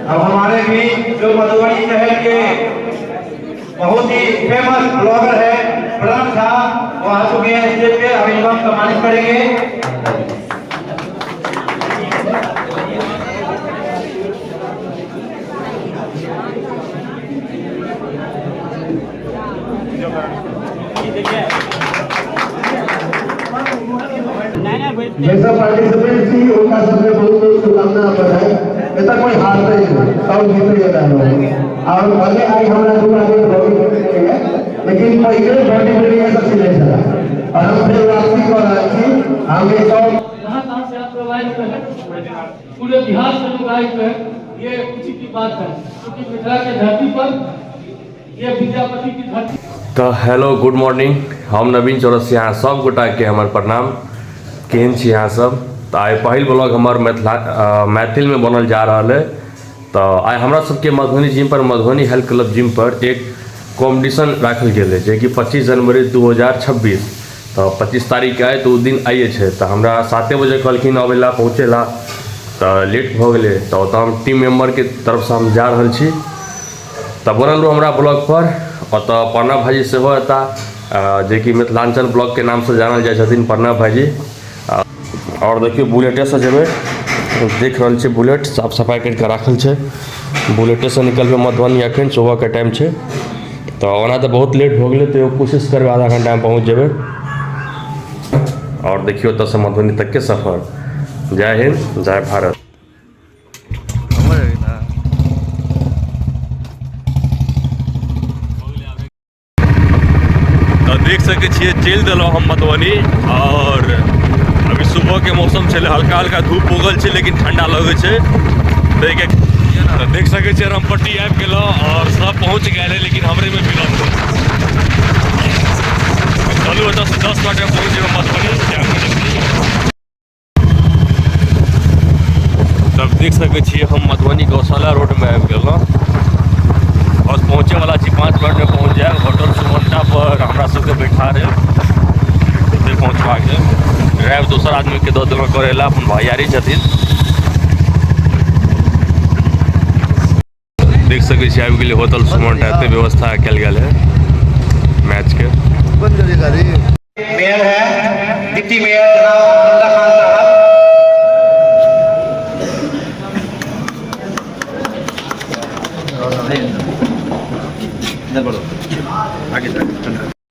अब हमारे भी जो मधुबनी शहर के बहुत ही फेमस ब्लॉगर है प्रणव झा, वो आ चुके हैं स्टेज पे। अब इनको हम सम्मानित करेंगे। जैसा पार्टिसिपेंट थी उनका सबसे बहुत बहुत शुभकामना बताए। ऐसा कोई हारते ही सब जीते और भले आई हमारा दूर आगे लेकिन पहले बॉडी बिल्डिंग में सबसे नहीं चला और हम फिर वापसी कर रहे थे। हमें सब कहाँ से आप प्रोवाइड करें, पूरे बिहार से लोग आए हैं, ये खुशी की बात है क्योंकि मिथिला के धरती पर ये विद्यापति की धरती। तो हेलो गुड मॉर्निंग, हम नवीन चौरसिया सब गोटा के हमार प्रणाम। केहन छी अहाँ सब? तो आइ पहिल ब्लॉग हमार मैथिल में बनल जा रहा है। तो आइ हमरा सबके मधुबनी जिम पर, मधुबनी हेल्थ क्लब जिम पर एक कॉम्पिटिशन राखल गेल है जे कि 25 जनवरी 2026। तो 25 तारीख आए तो दिन आइए है। तो हमरा 7 बजे कहलखिन अबेला पहुँचेला, तो लेट हो गए। तो हम टीम मेम्बर के तरफ से हम जा रहा छी। तो बनल रहूँ हमरा ब्लॉग पर। और तो प्रणव भाजी से होता जे कि मिथिलांचल ब्लॉग के नाम से जानल जाए प्रणव भाजी। और देखिए बुलेटे से जेबे, देख रहा है बुलेट साफ सफाई करके राखल है। बुलेटे से निकलबे मधुबनी अखन सुबह के टाइम है। तो ओना तो बहुत लेट हो गए, तो कोशिश करबे आधा घंटा में पहुँच जेबे। और देखिए तो से मधुबनी तक के सफर। जय हिंद, जय भारत। तो देख सके छे चल दिलों हम मधुबनी। और अभी सुबह के मौसम है, हल्का हल्का धूप उगल है लेकिन ठंडा लगे है। तो देख सके छे रामपट्टी आबि गेलो और सब पहुँच गए है, लेकिन हमरे में विलम्ब है। चलू एतऽ से 10 मिनट में पहुँच जेबे मधुबनी। तब देख सके छे हम मधुबनी गौशाला रोड में आबि गेलो। बस पहुँचे वाला छी, 5 मिनट में पहुँच जाए। होटल सुमंता पर हमरा सबके बैठा रहे पहुँचवा के। ड्राइव दोसर आदमी के दऽ देलहुँ करेला, अपन भैयारी छथिन। देख सके छी आबि गेलै होटल सुमंता, एते व्यवस्था कल गेल है मैच के। मेयर है डिप्टी मेयर जनाब अब्दुल्ला खान साहब।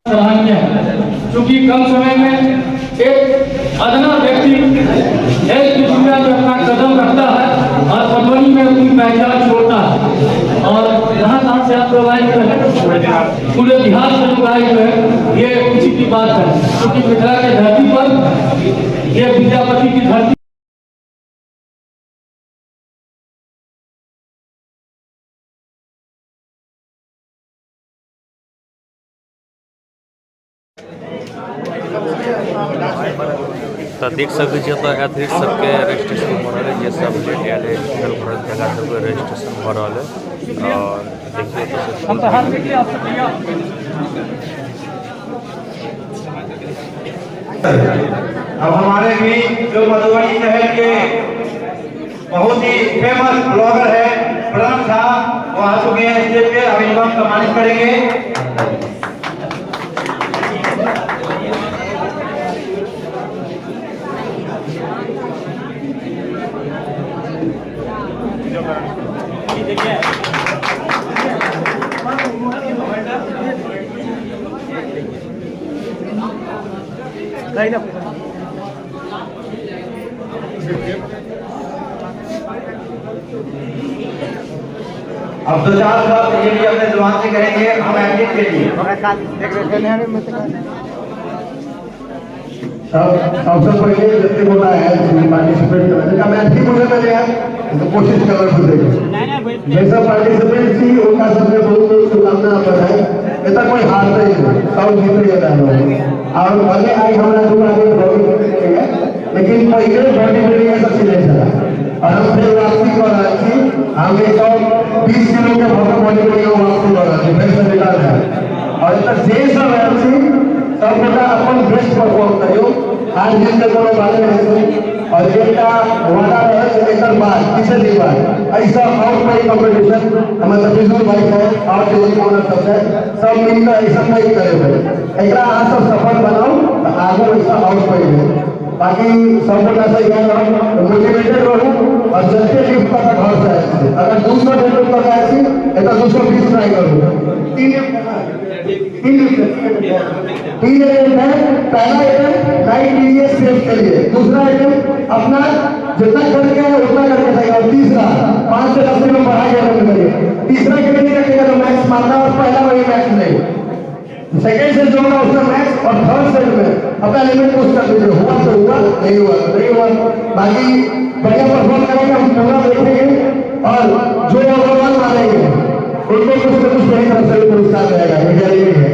सराहनीय है क्योंकि कम समय में एक अदना व्यक्ति हेल्थ की दुनिया में अपना कदम रखता है और मधुबनी में अपनी पहचान छोड़ता है। और कहाँ से आप प्रोवाइड करें, पूरे बिहार से लोग आए हैं, ये खुशी की बात है क्योंकि मिथिला के धरती पर ये विद्यापति की धरती। तो देख सके छे तो एथलीट सबके रजिस्ट्रेशन हो रहा है। ये सब जगह सब रजिस्ट्रेशन हो रहा है। और देखिए अब हमारे भी जो मधुबनी शहर के बहुत ही फेमस ब्लॉगर है प्रणव झा, वो आ चुके हैं स्टेज पे। अब इनको हम सम्मानित करेंगे। अब 2-4 शब्द ये भी अपने जुबान से कहेंगे हम एक्टिंग के लिए। सबसे पहले जितने बोला है पार्टिसिपेंट का मैच ही बोले पहले है तो कोशिश करना खुदेगा। जैसा पार्टिसिपेंट थी उनका सबसे बहुत बहुत शुभकामना बताए। ऐसा कोई हारते ही सब जीते और भले आई हमारा दूर आगे लेकिन पहले बॉडी बिल्डिंग में सबसे नहीं चला और हम फिर वापसी कर रहे थे। हमें 120 किलो के भोग बॉडी बिल्डिंग वापसी कर रहे थे, फिर से निकाल रहे और इतना जे सब है सब बेटा अपन बेस्ट परफॉर्म करियो। आज दिन के कोनो बात नहीं, और एकटा वादा रहे एकर बाद तीसरी बार ऐसा और कोई कंपटीशन हमारे बिजनेस भाई है और जो ओनर सब मिलकर ऐसा नहीं करे भाई एकरा आप सब सफल बनाओ तो आगे ऐसा और कोई है बाकी सब लोग ऐसा ही है मोटिवेटेड रहूं और जल्दी लिफ्ट का घर से आए अगर 200 लिफ्ट तक आए थी तो 220 ट्राई करूं तीन लिफ्ट है पहला आइटम नाइट टीवीएस सेव के लिए दूसरा आइटम अपना जितना करके है उतना करके जाएगा और तीसरा 5 से 10 में बढ़ा के करिए तीसरा के लिए रखेगा तो मैक्स मारना और पहला वही मैक्स नहीं सेकेंड सेट जो होगा उसका मैक्स और थर्ड सेट में अपना लिमिट पुश कर दीजिए हुआ तो हुआ नहीं हुआ तो नहीं हुआ बाकी बढ़िया परफॉर्म करेंगे हम पूरा देखेंगे और जो ओवरऑल मारेंगे उनको कुछ न कुछ मेरी तरफ से पुरस्कार मिलेगा ये गारंटी है